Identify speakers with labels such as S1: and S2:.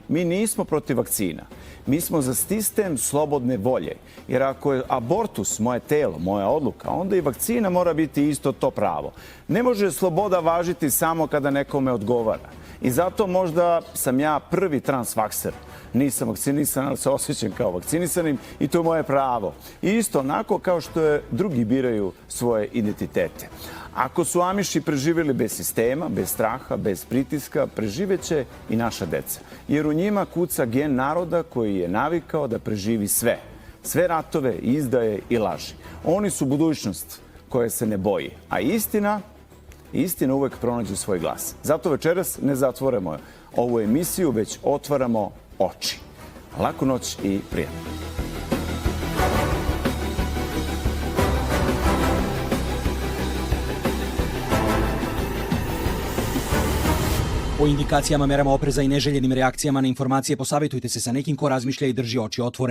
S1: Mi nismo protiv vakcina. Mi smo za sistem slobodne volje. Jer ako je abortus moje telo, moja odluka, onda i vakcina mora biti isto to pravo. Ne može sloboda važiti samo kada nekome odgovara. I zato možda sam ja prvi transvakser. Nisam vakcinisan, ali se osjećam kao vakcinisanim i to je moje pravo. I isto onako kao što je drugi biraju svoje identitete. Ako su Amiši preživjeli bez sistema, bez straha, bez pritiska, preživeće i naša deca. Jer u njima kuca gen naroda koji je navikao da preživi sve. Sve ratove, izdaje i laži. Oni su budućnost koja se ne boji. A istina uvek pronađe svoj glas. Zato večeras ne zatvoremo ovu emisiju, već otvaramo oči. Laku noć i prijatno.
S2: O indikacijama, merama opreza i neželjenim reakcijama na informacije posavjetujte se sa nekim ko razmišlja i drži oči otvorene.